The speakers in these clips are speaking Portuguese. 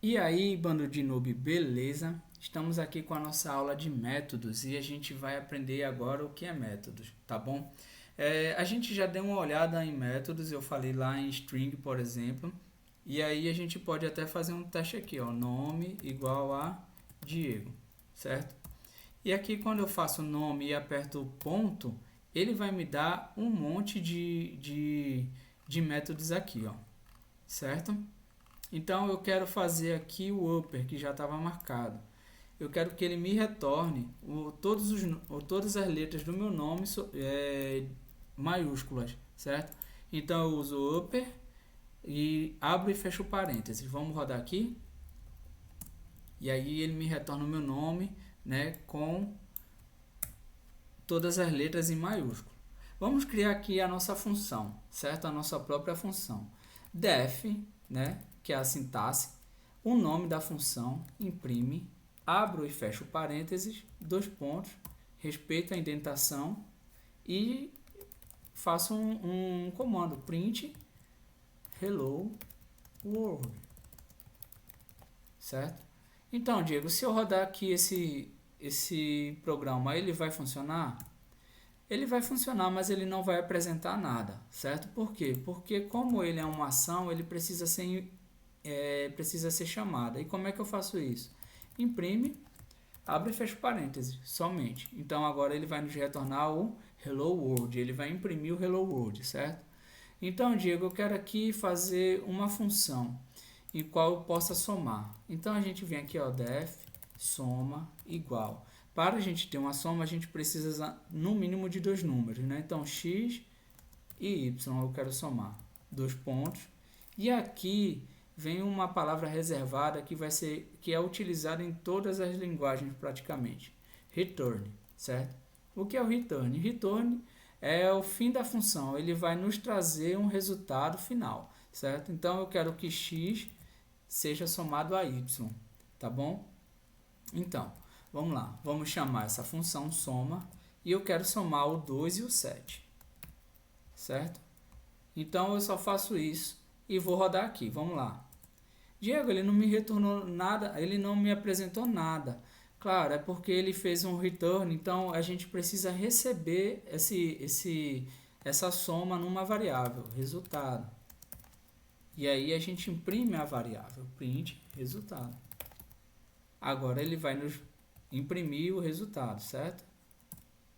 E aí, bando de noob, beleza? Estamos aqui com a nossa aula de métodos e a gente vai aprender agora o que é métodos, tá bom? A gente já deu uma olhada em métodos, eu falei lá em string, por exemplo, e aí a gente pode até fazer um teste aqui, ó, nome igual a Diego, certo? E aqui quando eu faço nome e aperto o ponto, ele vai me dar um monte de métodos aqui, ó, certo? Então eu quero fazer aqui o upper que já estava marcado. Eu quero que ele me retorne todas as letras do meu nome maiúsculas, certo? Então eu uso o upper e abro e fecho parênteses. Vamos rodar aqui. E aí ele me retorna o meu nome, né, com todas as letras em maiúsculo. Vamos criar aqui a nossa função, certo? A nossa própria função. Def, né, que é a sintaxe, o nome da função, imprime, abro e fecho parênteses, dois pontos, respeito a indentação e faço um comando, print hello world, certo? Então, Diego, se eu rodar aqui esse programa, ele vai funcionar? Ele vai funcionar, mas ele não vai apresentar nada, certo? Por quê? Porque como ele é uma ação, ele precisa ser chamada. E como é que eu faço isso? Imprime, abre e fecha parênteses, somente. Então agora ele vai nos retornar o Hello World, ele vai imprimir o Hello World, certo? Então, Diego, eu quero aqui fazer uma função em qual eu possa somar. Então a gente vem aqui, ó, def soma igual. Para a gente ter uma soma, a gente precisa no mínimo de dois números, né? Então x e y eu quero somar, dois pontos. E aqui vem uma palavra reservada que é utilizada em todas as linguagens praticamente. Return, certo? O que é o return? Return é o fim da função, ele vai nos trazer um resultado final, certo? Então eu quero que x seja somado a y, tá bom? Então, vamos lá, vamos chamar essa função soma e eu quero somar o 2 e o 7, certo? Então eu só faço isso e vou rodar aqui, vamos lá. Diego, ele não me retornou nada, ele não me apresentou nada. Claro, é porque ele fez um return, então a gente precisa receber essa soma numa variável, resultado. E aí a gente imprime a variável, print resultado. Agora ele vai nos imprimir o resultado, certo?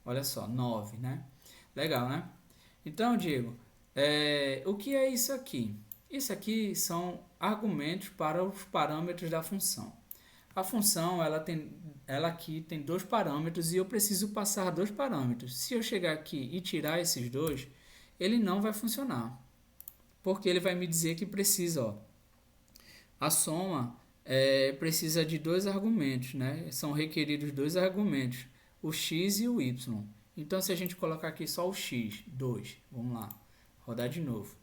Olha só, 9, né? Legal, né? Então, Diego, o que é isso aqui? Isso aqui são argumentos para os parâmetros da função. A função, ela aqui tem dois parâmetros e eu preciso passar dois parâmetros. Se eu chegar aqui e tirar esses dois, ele não vai funcionar. Porque ele vai me dizer que precisa, ó, a soma precisa de dois argumentos, né? São requeridos dois argumentos, o x e o y. Então, se a gente colocar aqui só o x, 2, vamos lá, rodar de novo.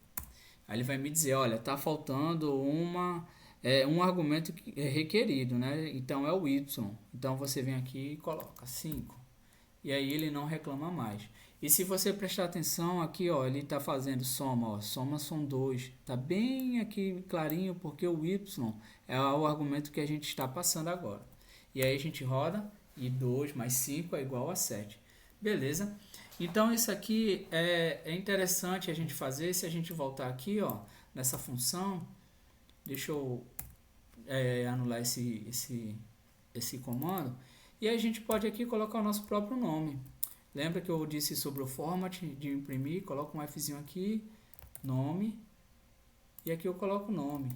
Aí ele vai me dizer, olha, está faltando um argumento requerido, né? Então é o y. Então você vem aqui e coloca 5. E aí ele não reclama mais. E se você prestar atenção aqui, ó, ele está fazendo soma, ó, soma são 2. Está bem aqui clarinho porque o y é o argumento que a gente está passando agora. E aí a gente roda e 2 mais 5 é igual a 7. Beleza? Então isso aqui é interessante a gente fazer. Se a gente voltar aqui, ó, nessa função, deixa eu anular esse comando. E a gente pode aqui colocar o nosso próprio nome. Lembra que eu disse sobre o format de imprimir? Coloco um Fzinho aqui, nome, e aqui eu coloco o nome.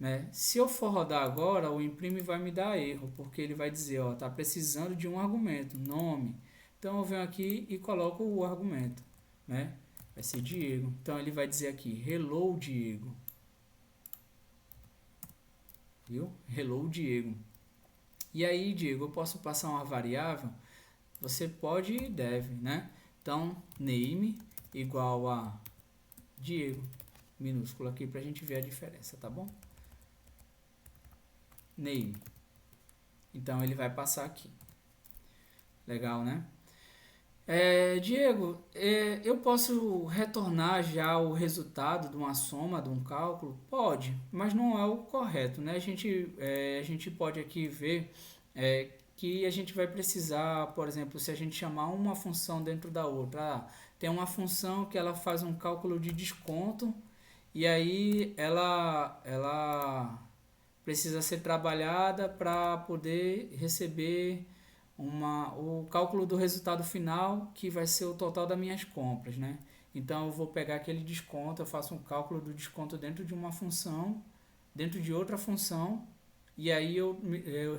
Né? Se eu for rodar agora, o imprime vai me dar erro, porque ele vai dizer, ó, tá precisando de um argumento, nome. Então eu venho aqui e coloco o argumento, né? Vai ser Diego. Então ele vai dizer aqui, hello Diego. Viu? Hello Diego. E aí, Diego, eu posso passar uma variável? Você pode e deve, né? Então, name igual a Diego, minúsculo aqui pra gente ver a diferença, tá bom? Name. Então ele vai passar aqui. Legal, né? Diego, eu posso retornar já o resultado de uma soma, de um cálculo? Pode, mas não é o correto, né? A gente pode aqui ver que a gente vai precisar, por exemplo, se a gente chamar uma função dentro da outra. Tem uma função que ela faz um cálculo de desconto e aí ela precisa ser trabalhada para poder receber o cálculo do resultado final, que vai ser o total das minhas compras, né? Então eu vou pegar aquele desconto, eu faço um cálculo do desconto dentro de uma função, dentro de outra função, e aí eu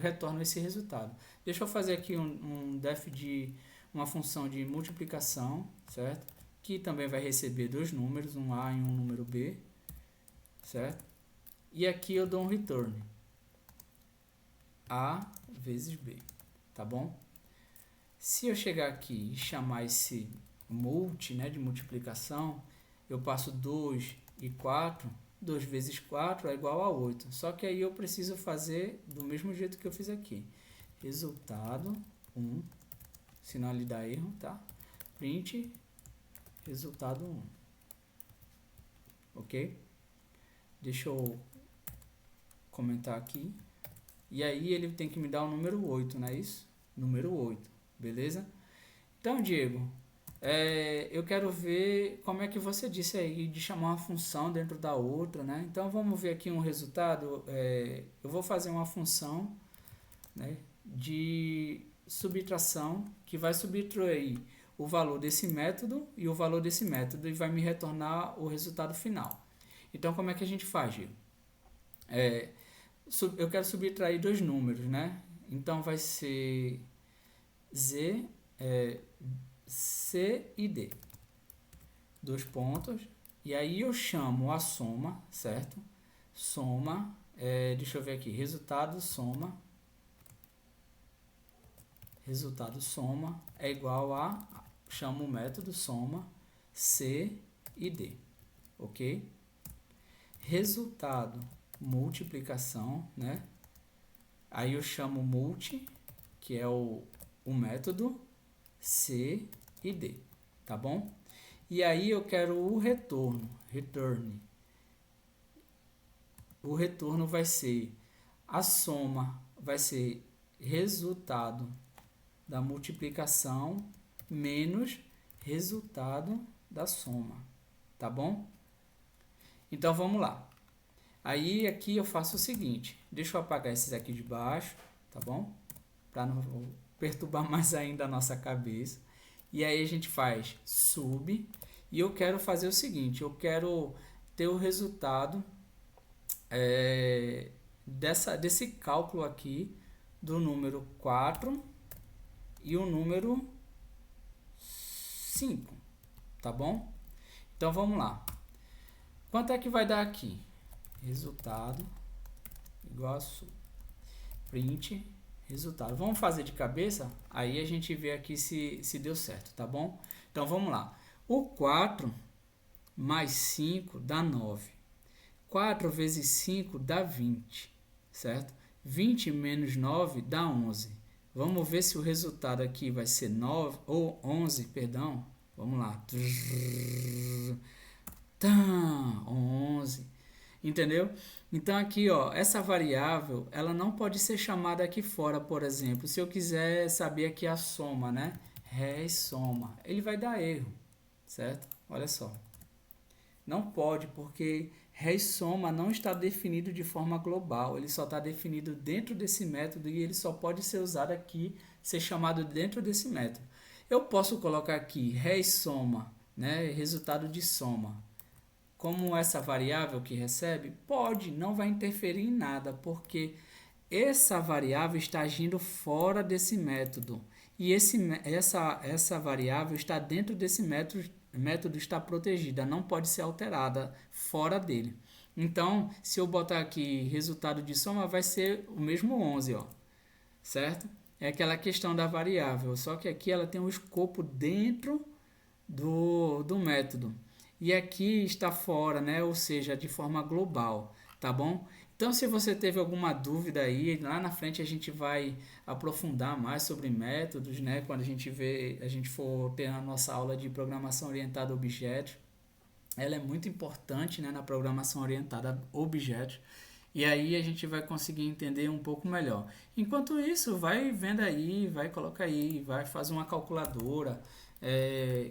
retorno esse resultado. Deixa eu fazer aqui um def de uma função de multiplicação, certo? Que também vai receber dois números, um A e um número B, certo? E aqui eu dou um return, A vezes B, tá bom? Se eu chegar aqui e chamar esse multi, né, de multiplicação, eu passo 2 e 4, 2 vezes 4 é igual a 8. Só que aí eu preciso fazer do mesmo jeito que eu fiz aqui. Resultado 1, senão ele dá erro, tá? Print, resultado 1. Ok? Deixa eu comentar aqui. E aí ele tem que me dar o número 8, não é isso? Número 8, beleza? Então, Diego, eu quero ver como é que você disse aí de chamar uma função dentro da outra, né? Então, vamos ver aqui um resultado. Eu vou fazer uma função, né, de subtração que vai subtrair o valor desse método e o valor desse método e vai me retornar o resultado final. Então, como é que a gente faz, Diego? Eu quero subtrair dois números, né? Então, vai ser C e D. Dois pontos. E aí eu chamo a soma, certo? Soma, deixa eu ver aqui, resultado soma é igual a, chamo o método soma C e D, ok? Resultado multiplicação, né? Aí eu chamo multi, que é o método C e D, tá bom? E aí eu quero o retorno, return. O retorno vai ser a soma, vai ser resultado da multiplicação menos resultado da soma, tá bom? Então vamos lá. Aí aqui eu faço o seguinte, deixa eu apagar esses aqui de baixo, tá bom? Para não perturbar mais ainda a nossa cabeça. E aí a gente faz sub, e eu quero fazer o seguinte, eu quero ter o resultado desse cálculo aqui do número 4 e o número 5, tá bom? Então vamos lá. Quanto é que vai dar aqui? Resultado igual a sub. Print resultado. Vamos fazer de cabeça? Aí a gente vê aqui se deu certo, tá bom? Então vamos lá. O 4 mais 5 dá 9. 4 vezes 5 dá 20, certo? 20 menos 9 dá 11. Vamos ver se o resultado aqui vai ser 9 ou 11, perdão. Vamos lá. 11. Entendeu? Então aqui, ó, essa variável, ela não pode ser chamada aqui fora, por exemplo. Se eu quiser saber aqui a soma, né? Res soma. Ele vai dar erro, certo? Olha só. Não pode, porque res soma não está definido de forma global. Ele só está definido dentro desse método e ele só pode ser usado aqui, ser chamado dentro desse método. Eu posso colocar aqui res soma, né? Resultado de soma. Como essa variável que recebe, pode, não vai interferir em nada, porque essa variável está agindo fora desse método. E essa variável está dentro desse método está protegida, não pode ser alterada fora dele. Então, se eu botar aqui resultado de soma, vai ser o mesmo 11, ó, certo? É aquela questão da variável, só que aqui ela tem um escopo dentro do método. E aqui está fora, né? Ou seja, de forma global, tá bom? Então, se você teve alguma dúvida aí, lá na frente a gente vai aprofundar mais sobre métodos, né? Quando a gente for ter a nossa aula de programação orientada a objetos, ela é muito importante, né, na programação orientada a objetos. E aí a gente vai conseguir entender um pouco melhor. Enquanto isso, vai vendo aí, vai colocar aí, vai fazer uma calculadora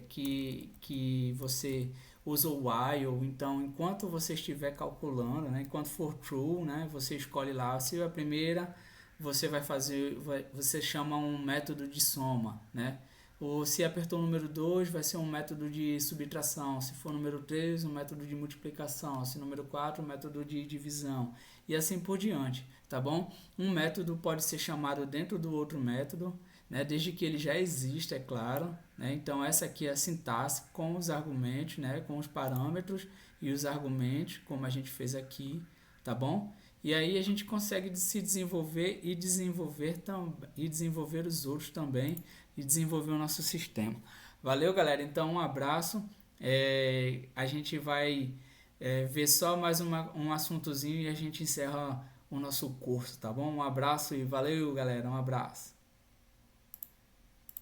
que você usa o while. Então, enquanto você estiver calculando, né, enquanto for true, né, você escolhe lá. Se a primeira, você vai fazer, você chama um método de soma, né? Ou se apertou o número 2 vai ser um método de subtração. Se for o número 3 um método de multiplicação. Se número 4 um método de divisão. E assim por diante, tá bom? Um método pode ser chamado dentro do outro método, né? Desde que ele já exista, é claro. Né? Então, essa aqui é a sintaxe com os argumentos, né? Com os parâmetros e os argumentos, como a gente fez aqui, tá bom? E aí a gente consegue se desenvolver e desenvolver os outros também e desenvolver o nosso sistema. Valeu, galera. Então, um abraço. A gente vai ver só mais um assuntozinho e a gente encerra o nosso curso, tá bom? Um abraço e valeu, galera. Um abraço.